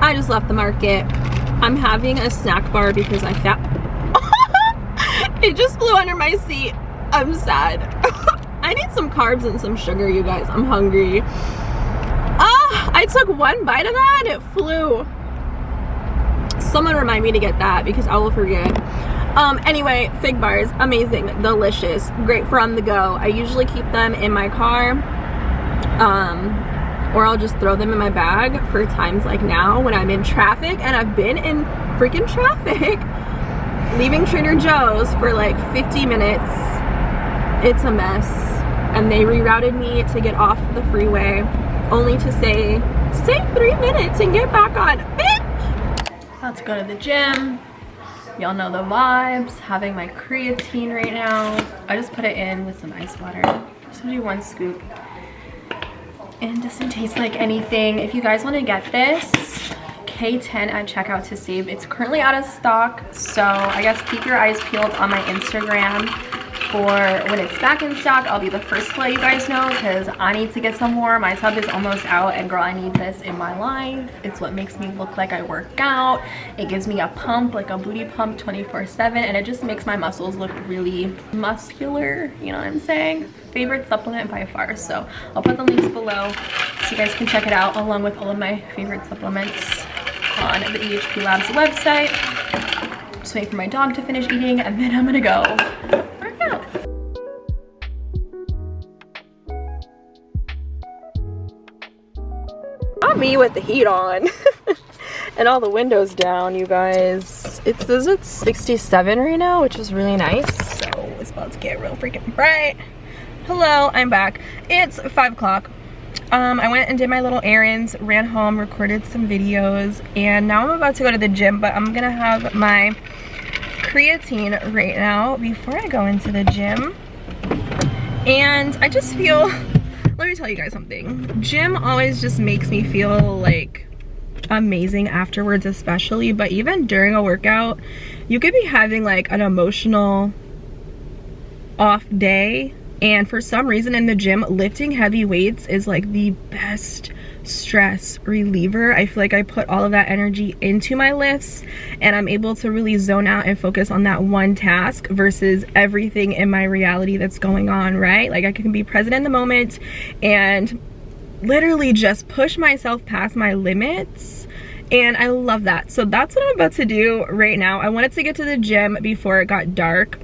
I just left the market. I'm having a snack bar because I it just flew under my seat. I'm sad. I need some carbs and some sugar, you guys. I'm hungry. I took one bite of that and it flew. Someone remind me to get that because I will forget. Anyway, fig bars, amazing, delicious, great for on the go. I usually keep them in my car, or I'll just throw them in my bag for times like now when I'm in traffic, and I've been in freaking traffic leaving Trader Joe's for like 50 minutes. It's a mess, and they rerouted me to get off the freeway only to say, save 3 minutes and get back on. Let's go to the gym. Y'all know the vibes. Having my creatine right now. I just put it in with some ice water. Just gonna do 1 scoop. And it doesn't taste like anything. If you guys want to get this, K10 at checkout to save. It's currently out of stock, so I guess keep your eyes peeled on my Instagram for when it's back in stock. I'll be the first to let you guys know because I need to get some more. My tub is almost out, and girl, I need this in my life. It's what makes me look like I work out. It gives me a pump, like a booty pump 24/7, and it just makes my muscles look really muscular, you know what I'm saying? Favorite supplement by far. So I'll put the links below so you guys can check it out, along with all of my favorite supplements on the EHP Labs website. Just waiting for my dog to finish eating, and then I'm gonna go work out. Not me with the heat on and all the windows down, you guys. It says it's 67 right now, which is really nice. So it's about to get real freaking bright. Hello, I'm back. It's 5 o'clock. I went and did my little errands, ran home, recorded some videos, and now I'm about to go to the gym, but I'm gonna have my creatine right now before I go into the gym. And I just feel, let me tell you guys something. Gym always just makes me feel like amazing afterwards, especially, but even during a workout, you could be having like an emotional off day, and for some reason in the gym, lifting heavy weights is like the best stress reliever. I feel like I put all of that energy into my lifts, and I'm able to really zone out and focus on that one task versus everything in my reality that's going on, right? Like I can be present in the moment and literally just push myself past my limits, and I love that. So that's what I'm about to do right now. I wanted to get to the gym before it got dark.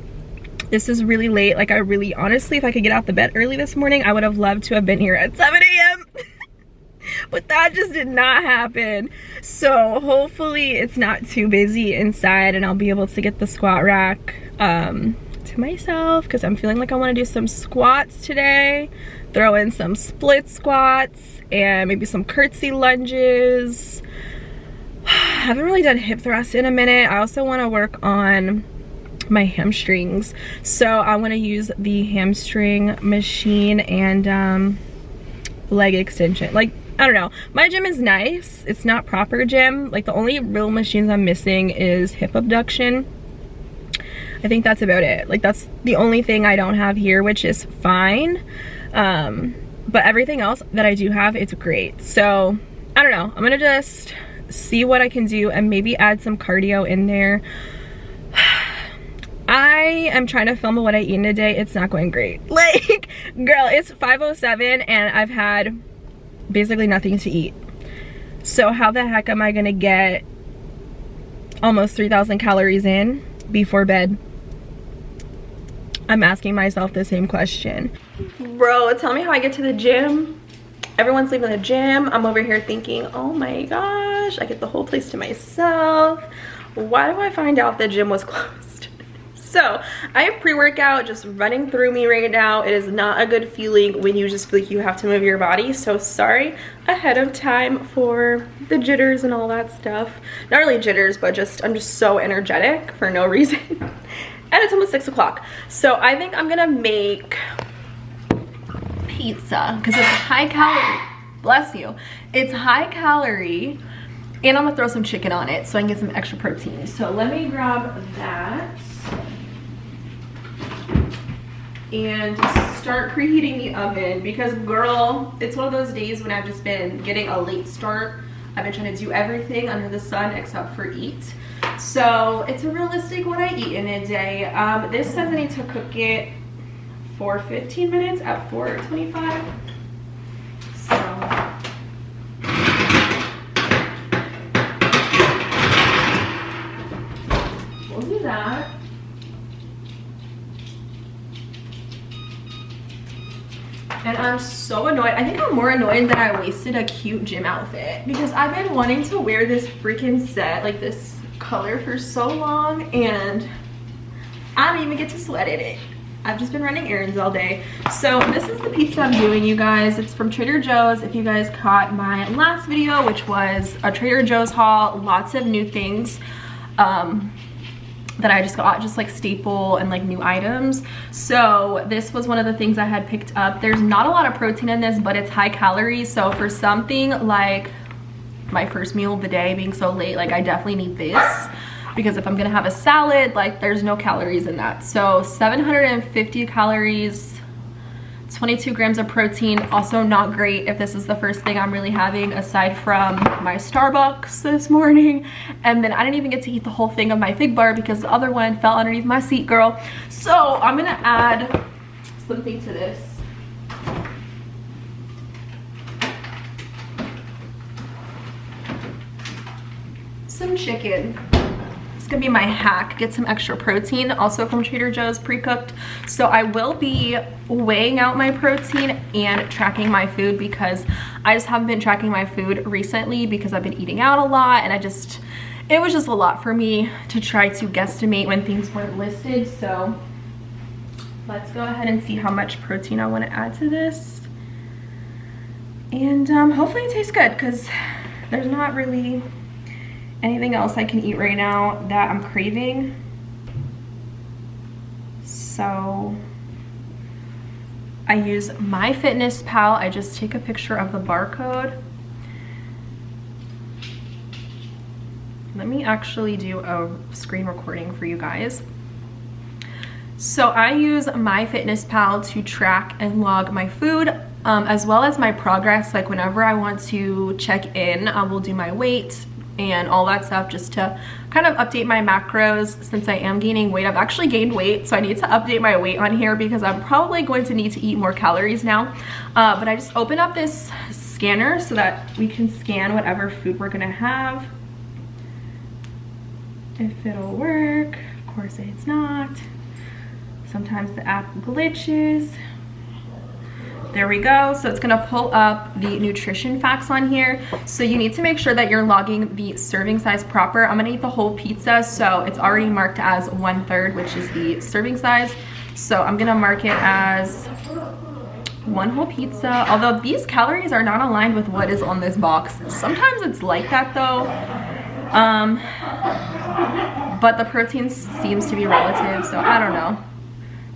This is really late. Like I really, honestly, if I could get out the bed early this morning, I would have loved to have been here at 7 a.m. But that just did not happen. So hopefully it's not too busy inside, and I'll be able to get the squat rack to myself, because I'm feeling like I want to do some squats today. Throw in some split squats and maybe some curtsy lunges. I haven't really done hip thrusts in a minute. I also want to work on my hamstrings, so I want to use the hamstring machine and leg extension. Like, I don't know, my gym is nice, it's not proper gym. Like the only real machines I'm missing is hip abduction. I think that's about it. Like that's the only thing I don't have here, which is fine, but everything else that I do have, it's great. So I don't know, I'm gonna just see what I can do and maybe add some cardio in there. I am trying to film what I eat in a day. It's not going great. Like, girl, it's 5:07 and I've had basically nothing to eat. So how the heck am I gonna get almost 3,000 calories in before bed? I'm asking myself the same question. Bro, tell me how I get to the gym. Everyone's leaving the gym. I'm over here thinking, oh my gosh, I get the whole place to myself. Why do I find out the gym was closed? So I have pre-workout just running through me right now. It is not a good feeling when you just feel like you have to move your body. So sorry ahead of time for the jitters and all that stuff. Not really jitters, but just I'm just so energetic for no reason. And it's almost 6 o'clock. So I think I'm gonna make pizza because it's high calorie. Bless you. It's high calorie. And I'm gonna throw some chicken on it so I can get some extra protein. So let me grab that and start preheating the oven, because girl, it's one of those days when I've just been getting a late start I've been trying to do everything under the sun except for eat. So it's a realistic what I eat in a day. This says I need to cook it for 15 minutes at 425. So we'll do that. And I'm so annoyed. I think I'm more annoyed that I wasted a cute gym outfit because I've been wanting to wear this freaking set, like this color, for so long, and I don't even get to sweat in it. I've just been running errands all day. So this is the pizza I'm doing, you guys. It's from Trader Joe's. If you guys caught my last video, which was a Trader Joe's haul, lots of new things that I just got, just like staple and like new items. So this was one of the things I had picked up. There's not a lot of protein in this, but it's high calories. So for something like my first meal of the day being so late, like I definitely need this, because if I'm gonna have a salad, like there's no calories in that. So 750 calories, 22 grams of protein. Also not great if this is the first thing I'm really having aside from my Starbucks this morning. And then I didn't even get to eat the whole thing of my fig bar because the other one fell underneath my seat, girl. So I'm gonna add something to this. Some chicken. It's gonna be my hack. Get some extra protein, also from Trader Joe's, pre-cooked. So I will be weighing out my protein and tracking my food because I just haven't been tracking my food recently because I've been eating out a lot, and it was just a lot for me to try to guesstimate when things weren't listed. So let's go ahead and see how much protein I want to add to this, and hopefully it tastes good because there's not really anything else I can eat right now that I'm craving. So I use MyFitnessPal. I just take a picture of the barcode. Let me actually do a screen recording for you guys. So I use MyFitnessPal to track and log my food, as well as my progress. Like whenever I want to check in, I will do my weight and all that stuff just to kind of update my macros since I am gaining weight. I've actually gained weight, so I need to update my weight on here because I'm probably going to need to eat more calories now. But I just open up this scanner so that we can scan whatever food we're gonna have. If it'll work. Of course it's not. Sometimes the app glitches. There we go. So it's gonna pull up the nutrition facts on here. So you need to make sure that you're logging the serving size proper. I'm gonna eat the whole pizza, so it's already marked as 1/3, which is the serving size. So I'm gonna mark it as one whole pizza, although these calories are not aligned with what is on this box. Sometimes it's like that though. But the protein seems to be relative, so I don't know.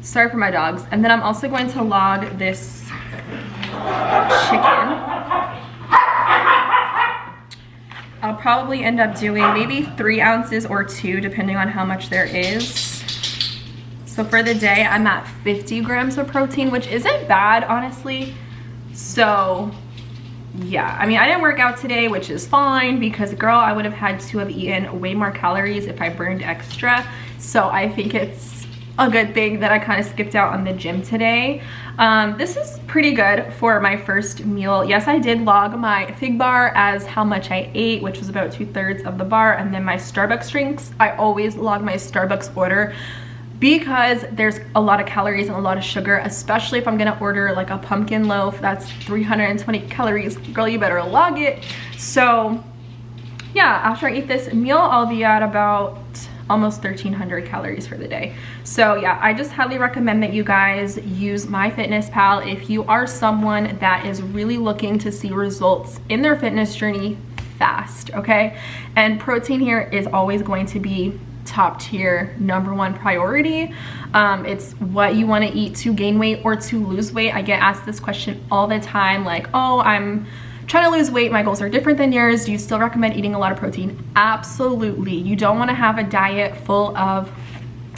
Sorry for my dogs. And then I'm also going to log this chicken. I'll probably end up doing maybe 3 ounces or 2 depending on how much there is. So for the day I'm at 50 grams of protein, which isn't bad honestly. So yeah, I mean I didn't work out today, which is fine because girl, I would have had to have eaten way more calories if I burned extra. So I think it's a good thing that I kind of skipped out on the gym today. This is pretty good for my first meal. Yes, I did log my fig bar as how much I ate, which was about 2/3 of the bar, and then my Starbucks drinks. I always log my Starbucks order because there's a lot of calories and a lot of sugar, especially if I'm gonna order like a pumpkin loaf. That's 320 calories. Girl, you better log it. So yeah, after I eat this meal, I'll be at about almost 1,300 calories for the day. So yeah, I just highly recommend that you guys use MyFitnessPal if you are someone that is really looking to see results in their fitness journey fast, okay? And protein here is always going to be top tier, #1 priority. It's what you want to eat to gain weight or to lose weight. I get asked this question all the time, like, oh, I'm trying to lose weight, my goals are different than yours. Do you still recommend eating a lot of protein? Absolutely. You don't want to have a diet full of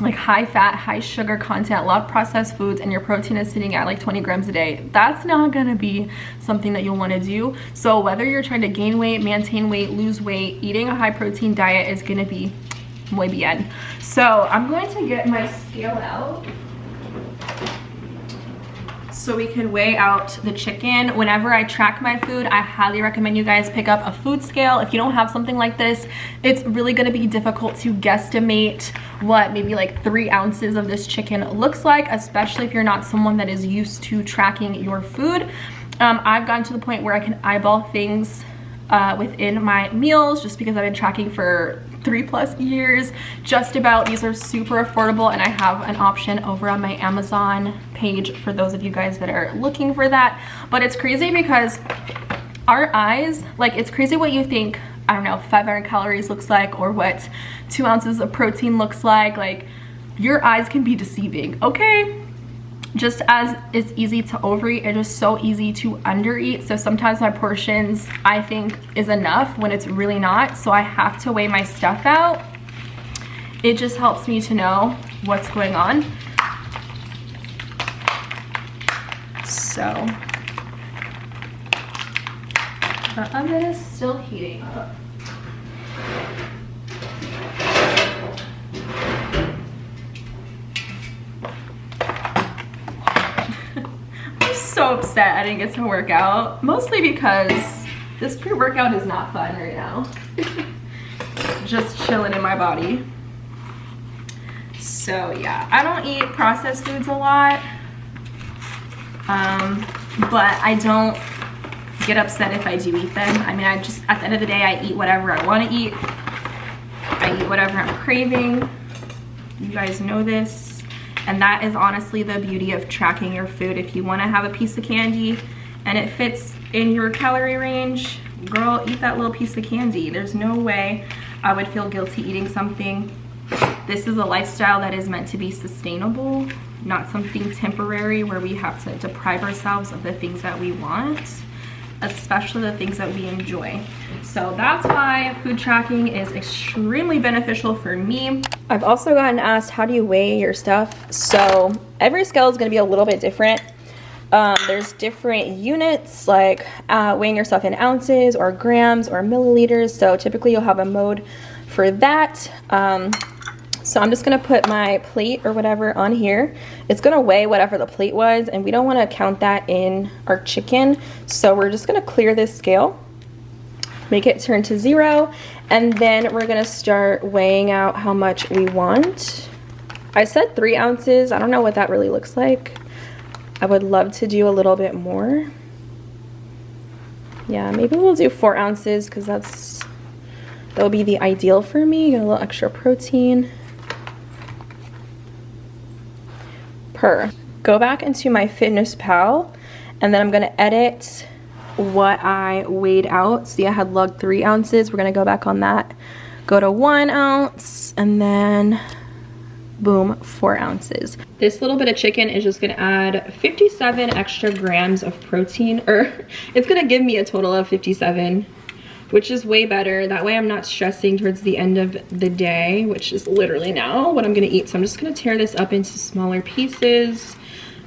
like high fat, high sugar content, a lot of processed foods, and your protein is sitting at like 20 grams a day, that's not gonna be something that you'll want to do. So whether you're trying to gain weight, maintain weight, lose weight, eating a high protein diet is gonna be muy bien. So I'm going to get my scale out so we can weigh out the chicken. Whenever I track my food, I highly recommend you guys pick up a food scale. If you don't have something like this, it's really gonna be difficult to guesstimate what maybe like 3 ounces of this chicken looks like, especially if you're not someone that is used to tracking your food. I've gotten to the point where I can eyeball things within my meals just because I've been tracking for 3+ years, just about. These are super affordable, and I have an option over on my Amazon page for those of you guys that are looking for that. But it's crazy because our eyes, like, it's crazy what you think, I don't know, 500 calories looks like, or what 2 ounces of protein looks like your eyes can be deceiving, okay? Just as it's easy to overeat, it is so easy to undereat. So sometimes my portions, I think, is enough when it's really not. So I have to weigh my stuff out. It just helps me to know what's going on. So the oven is still heating up. So upset I didn't get to work out, mostly because this pre-workout is not fun right now. Just chilling in my body. So yeah, I don't eat processed foods a lot, but I don't get upset if I do eat them. I mean, I just, at the end of the day, I eat whatever I want to eat. I eat whatever I'm craving. You guys know this. And that is honestly the beauty of tracking your food. If you want to have a piece of candy and it fits in your calorie range, girl, eat that little piece of candy. There's no way I would feel guilty eating something. This is a lifestyle that is meant to be sustainable, not something temporary where we have to deprive ourselves of the things that we want, especially the things that we enjoy. So that's why food tracking is extremely beneficial for me. I've also gotten asked, how do you weigh your stuff? So every scale is going to be a little bit different. There's different units, like weighing yourself in ounces or grams or milliliters. So typically you'll have a mode for that. So I'm just going to put my plate or whatever on here. It's going to weigh whatever the plate was, and we don't want to count that in our chicken. So we're just going to clear this scale, make it turn to 0, and then we're going to start weighing out how much we want. I said 3 ounces. I don't know what that really looks like. I would love to do a little bit more. Yeah, maybe we'll do 4 ounces because that'll be the ideal for me. Get a little extra protein. Go back into my FitnessPal, and then I'm going to edit what I weighed out. See, I had logged 3 ounces. We're going to go back on that. Go to 1 ounce, and then boom, 4 ounces. This little bit of chicken is just going to add 57 extra grams of protein, or it's going to give me a total of 57, which is way better. That way I'm not stressing towards the end of the day, which is literally now what I'm gonna eat. So I'm just gonna tear this up into smaller pieces.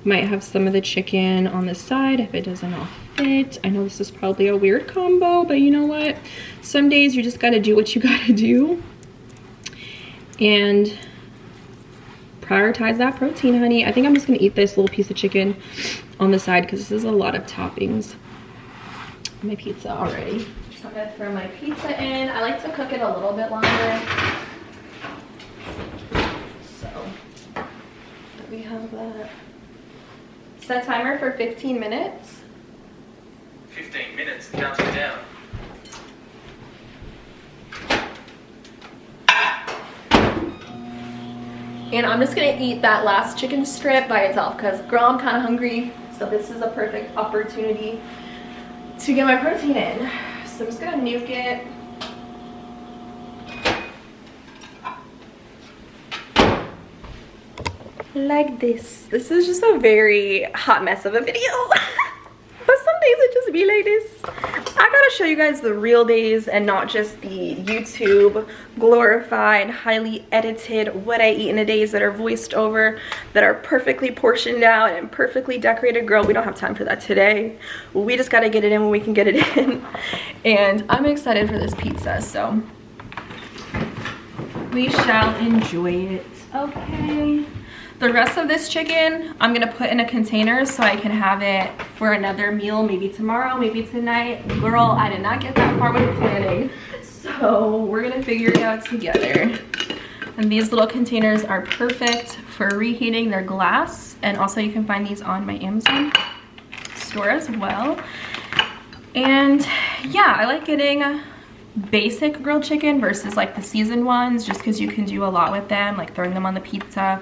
Might have some of the chicken on the side if it doesn't all fit. I know this is probably a weird combo, but you know what? Some days you just gotta do what you gotta do and prioritize that protein, honey. I think I'm just gonna eat this little piece of chicken on the side because this is a lot of toppings. My pizza already. So I'm gonna throw my pizza in. I like to cook it a little bit longer. So we have that. Set timer for 15 minutes. 15 minutes, counting down. And I'm just gonna eat that last chicken strip by itself because girl, I'm kind of hungry. So this is a perfect opportunity to get my protein in. So I'm just gonna nuke it. Like this. This is just a very hot mess of a video. But some days it just be like this. I gotta to show you guys the real days and not just the YouTube glorified, highly edited what I eat in a days that are voiced over, that are perfectly portioned out and perfectly decorated. Girl, we don't have time for that today. We just got to get it in when we can get it in. And I'm excited for this pizza, so we shall enjoy it. Okay. The rest of this chicken, I'm gonna put in a container so I can have it for another meal, maybe tomorrow, maybe tonight. Girl, I did not get that far with planning, so we're gonna figure it out together. And these little containers are perfect for reheating. They're glass, and also you can find these on my Amazon store as well. And yeah, I like getting basic grilled chicken versus like the seasoned ones, just because you can do a lot with them, like throwing them on the pizza,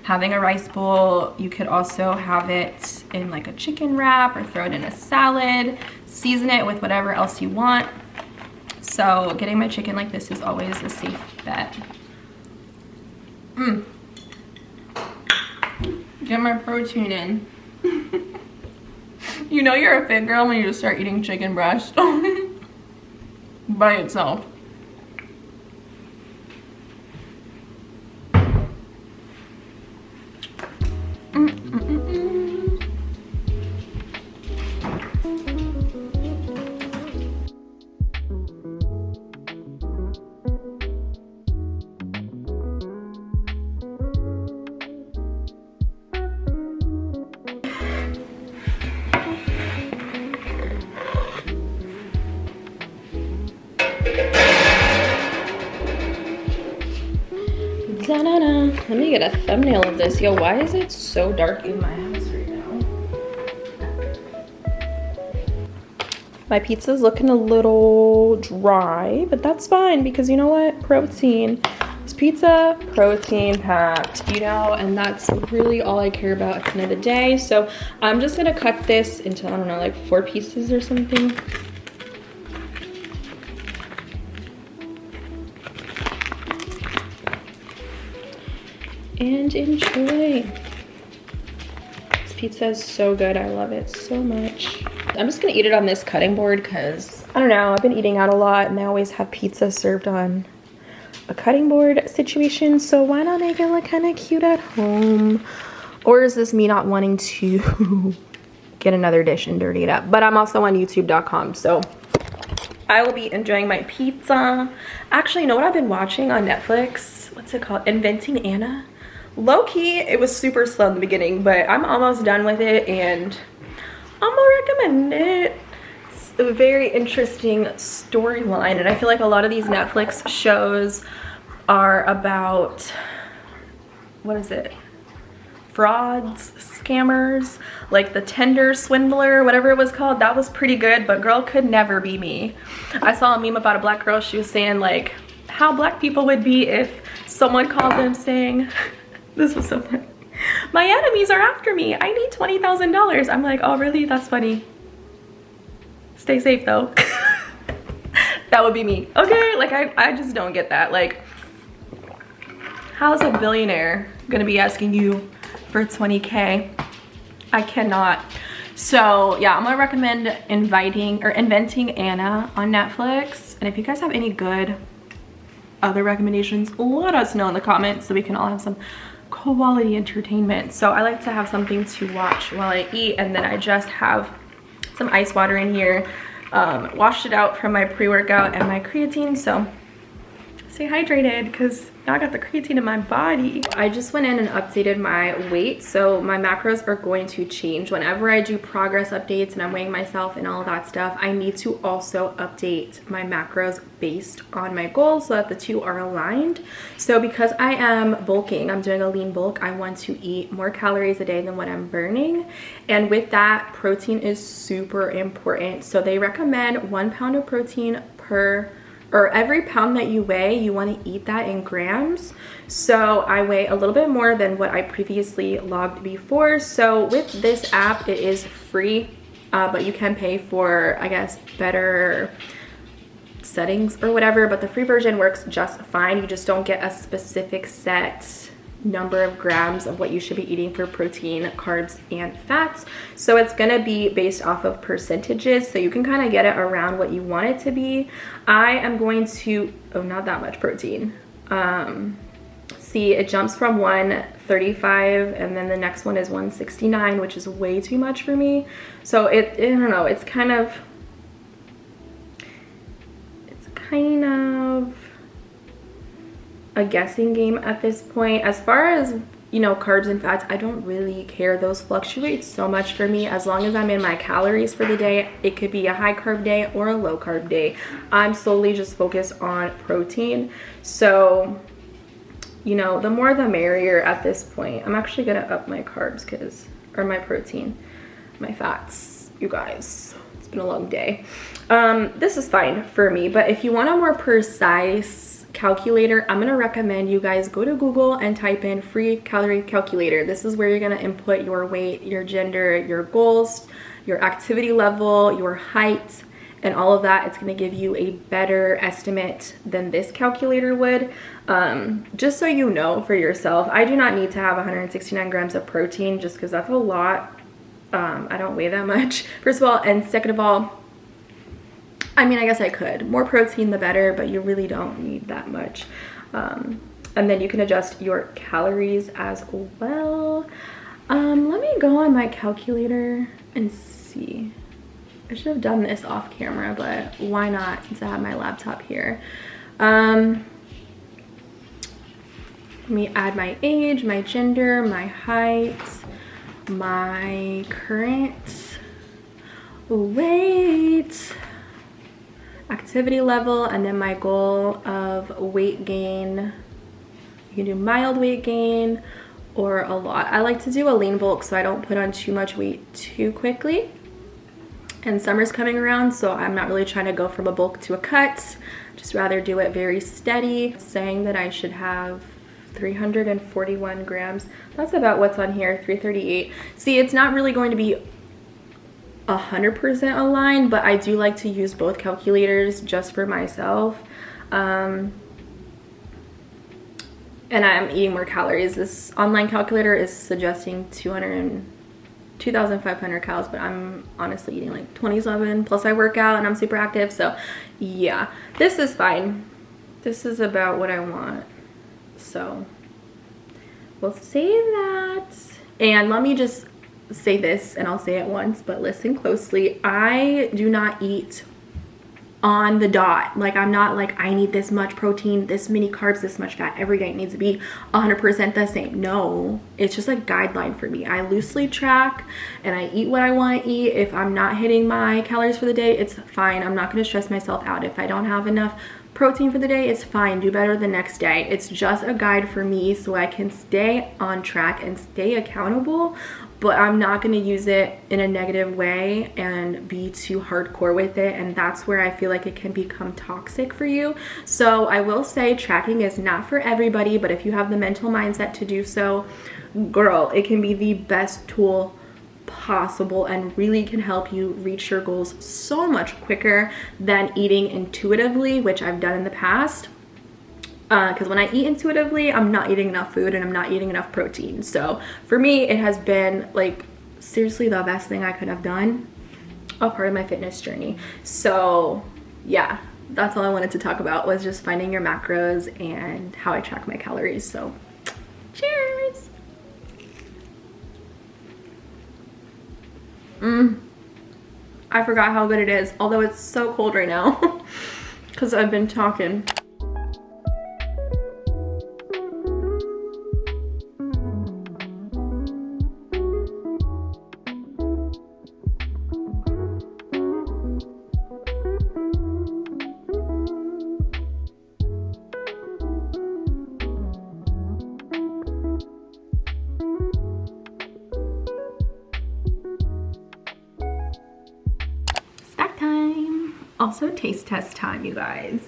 having a rice bowl. You could also have it in like a chicken wrap or throw it in a salad, season it with whatever else you want. So getting my chicken like this is always a safe bet. Get my protein in. You know you're a fit girl when you just start eating chicken breast by itself. Let me get a thumbnail of this. Yo, why is it so dark in my house right now? My pizza's looking a little dry, but that's fine because you know what? Protein. This pizza, protein packed, you know, and that's really all I care about at the end of the day. So I'm just gonna cut this into, I don't know, like 4 pieces or something. And enjoy. This pizza is so good. I love it so much. I'm just gonna eat it on this cutting board because I don't know, I've been eating out a lot and they always have pizza served on a cutting board situation, so why not make it look kind of cute at home? Or is this me not wanting to get another dish and dirty it up? But I'm also on youtube.com, so I will be enjoying my pizza. Actually, you know what I've been watching on Netflix? What's it called? Inventing Anna? Low-key, it was super slow in the beginning, but I'm almost done with it and I'm gonna recommend it. It's a very interesting storyline, and I feel like a lot of these Netflix shows are about, what is it? Frauds, scammers, like the Tinder swindler, whatever it was called. That was pretty good, but girl, could never be me. I saw a meme about a black girl. She was saying like how black people would be if someone called them saying, this was so funny, my enemies are after me, I need $20,000. I'm like, oh really? That's funny. Stay safe though. That would be me. Okay, like I just don't get that. Like, how's a billionaire gonna be asking you for 20K? I cannot. So yeah, I'm gonna recommend Inventing Anna on Netflix. And if you guys have any good other recommendations, let us know in the comments so we can all have some quality entertainment. So I like to have something to watch while I eat, and then I just have some ice water in here. Washed it out from my pre-workout and my creatine, so stay hydrated because now I got the creatine in my body. I just went in and updated my weight, so my macros are going to change. Whenever I do progress updates and I'm weighing myself and all that stuff, I need to also update my macros based on my goals so that the two are aligned. So because I am bulking, I'm doing a lean bulk, I want to eat more calories a day than what I'm burning. And with that, protein is super important. So they recommend 1 pound of protein every pound that you weigh, you want to eat that in grams. So I weigh a little bit more than what I previously logged before. So with this app, it is free, but you can pay for, I guess, better settings or whatever, but the free version works just fine. You just don't get a specific set number of grams of what you should be eating for protein, carbs, and fats. So it's gonna be based off of percentages, so you can kind of get it around what you want it to be. I am going to, oh, not that much protein. See, it jumps from 135 and then the next one is 169, which is way too much for me. So I don't know, it's kind of a guessing game at this point. As far as, you know, carbs and fats, I don't really care. Those fluctuate so much for me. As long as I'm in my calories for the day, it could be a high carb day or a low carb day. I'm solely just focused on protein. So, you know, the more the merrier at this point. I'm actually gonna up my carbs or my protein, my fats, you guys. It's been a long day. This is fine for me, but if you want a more precise calculator, I'm gonna recommend you guys go to Google and type in free calorie calculator. This is where you're gonna input your weight, your gender, your goals, your activity level, your height, and all of that. It's gonna give you a better estimate than this calculator would. Just so you know for yourself, I do not need to have 169 grams of protein just because that's a lot. I don't weigh that much, first of all, and second of all, I mean, I guess I could. More protein, the better, but you really don't need that much. And then you can adjust your calories as well. Let me go on my calculator and see. I should have done this off camera, but why not since I have my laptop here. Let me add my age, my gender, my height, my current weight, activity level, and then my goal of weight gain. You can do mild weight gain or a lot. I like to do a lean bulk so I don't put on too much weight too quickly. And summer's coming around, so I'm not really trying to go from a bulk to a cut. Just rather do it very steady. It's saying that I should have 341 grams. That's about what's on here, 338. See, it's not really going to be 100% aligned, but I do like to use both calculators just for myself. And I'm eating more calories. This online calculator is suggesting 2,500 calories, but I'm honestly eating like 27, plus I work out and I'm super active. So yeah, this is fine. This is about what I want. So we'll say that. And let me just say this, and I'll say it once, but listen closely. I do not eat on the dot. Like, I'm not like, I need this much protein, this many carbs, this much fat every day. It needs to be 100% the same. No, it's just a guideline for me. I loosely track and I eat what I want to eat. If I'm not hitting my calories for the day, it's fine. I'm not going to stress myself out. If I don't have enough protein for the day, it's fine. Do better the next day. It's just a guide for me so I can stay on track and stay accountable, but I'm not going to use it in a negative way and be too hardcore with it, and that's where I feel like it can become toxic for you. So I will say tracking is not for everybody, but if you have the mental mindset to do so, girl, it can be the best tool possible and really can help you reach your goals so much quicker than eating intuitively, which I've done in the past. Because when I eat intuitively, I'm not eating enough food and I'm not eating enough protein. So for me, it has been like seriously the best thing I could have done, a part of my fitness journey. So yeah, that's all I wanted to talk about, was just finding your macros and how I track my calories. So cheers. I forgot how good it is, although it's so cold right now because I've been talking. Also taste test time, you guys.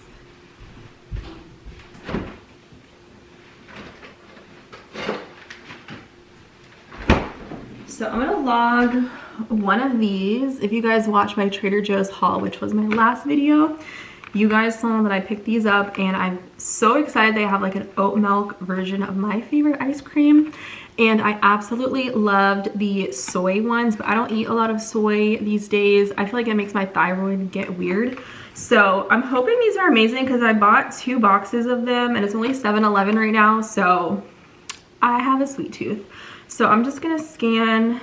So I'm gonna log one of these. If you guys watched my Trader Joe's haul, which was my last video, You guys saw that I picked these up and I'm so excited. They have like an oat milk version of my favorite ice cream. And I absolutely loved the soy ones, but I don't eat a lot of soy these days. I feel like it makes my thyroid get weird. So I'm hoping these are amazing because I bought 2 boxes of them and it's only $7.11 right now. So I have a sweet tooth. So I'm just gonna scan.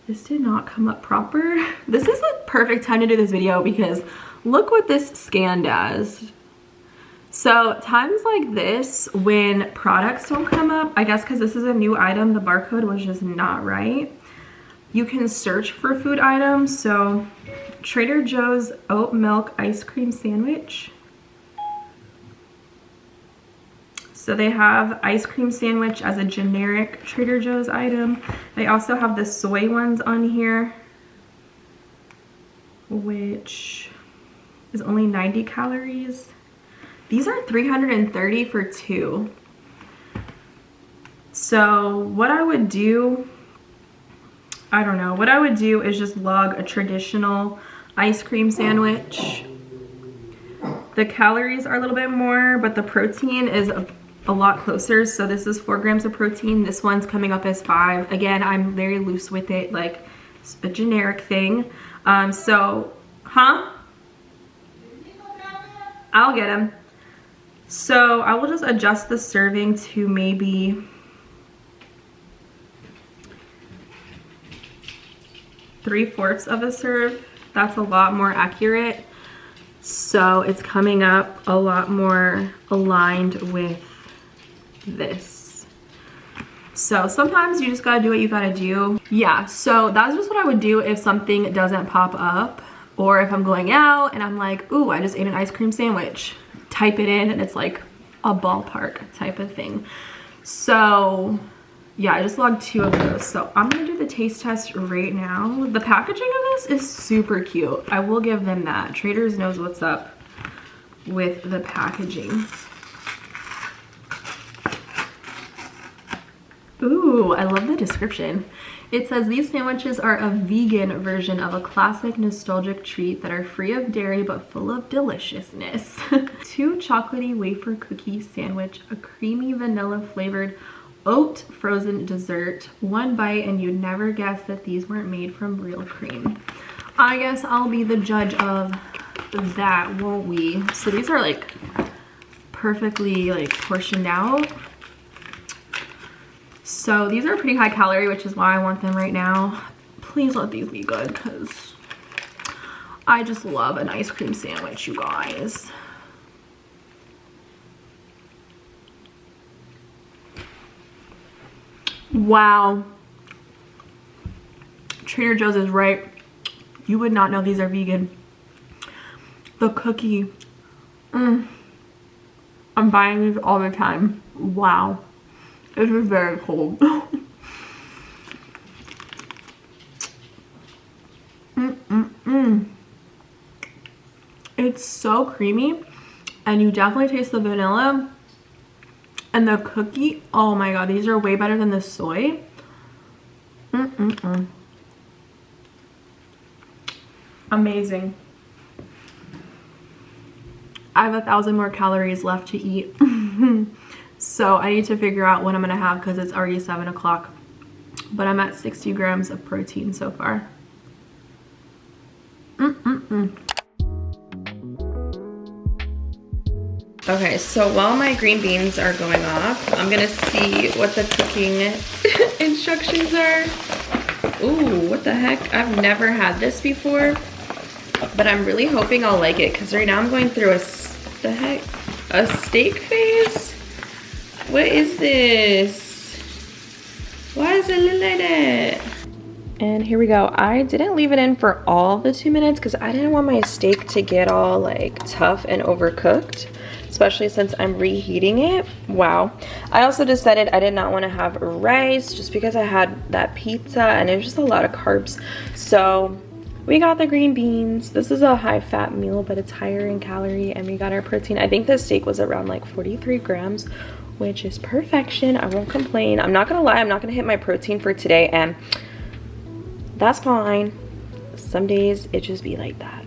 This did not come up proper. This is the perfect time to do this video because look what this scan does. So times like this, when products don't come up, I guess because this is a new item, the barcode was just not right. You can search for food items. So Trader Joe's oat milk ice cream sandwich. So they have ice cream sandwich as a generic Trader Joe's item. They also have the soy ones on here, which is only 90 calories. These are 330 for 2. So what I would do, I don't know, what I would do is just log a traditional ice cream sandwich. The calories are a little bit more, but the protein is a lot closer. So this is 4 grams of protein. This one's coming up as 5. Again, I'm very loose with it, like it's a generic thing. I'll get them. So I will just adjust the serving to maybe 3/4 of a serve. That's a lot more accurate. So it's coming up a lot more aligned with this. So sometimes you just gotta do what you gotta do. Yeah, so that's just what I would do if something doesn't pop up, or if I'm going out and I'm like, ooh, I just ate an ice cream sandwich. Type it in and it's like a ballpark type of thing. So yeah, I just logged 2 of those. So I'm gonna do the taste test right now. The packaging of this is super cute. I will give them that. Trader's knows what's up with the packaging. Ooh, I love the description. It says these sandwiches are a vegan version of a classic nostalgic treat that are free of dairy but full of deliciousness. 2 chocolatey wafer cookie sandwich, a creamy vanilla flavored oat frozen dessert. 1 bite and you'd never guess that these weren't made from real cream. I guess I'll be the judge of that, won't we? So these are like perfectly like portioned out. So these are pretty high calorie, which is why I want them right now. Please let these be good because I just love an ice cream sandwich, you guys. Wow. Trader Joe's is right. You would not know these are vegan. The cookie. I'm buying these all the time. Wow. It is very cold. It's so creamy, and you definitely taste the vanilla and the cookie. Oh my god, these are way better than the soy. Amazing. I have 1,000 more calories left to eat. So I need to figure out what I'm gonna have because it's already 7 o'clock. But I'm at 60 grams of protein so far. Okay, so while my green beans are going off, I'm gonna see what the cooking instructions are. Ooh, what the heck? I've never had this before, but I'm really hoping I'll like it because right now I'm going through a steak phase. What is this? Why does it look like that? And here we go. I didn't leave it in for all the 2 minutes because I didn't want my steak to get all like tough and overcooked, especially since I'm reheating it. Wow. I also decided I did not want to have rice just because I had that pizza and it was just a lot of carbs. So we got the green beans. This is a high fat meal, but it's higher in calorie, and we got our protein. I think the steak was around like 43 grams, which is perfection. I won't complain. I'm not gonna lie, I'm not gonna hit my protein for today, and that's fine. Some days it just be like that.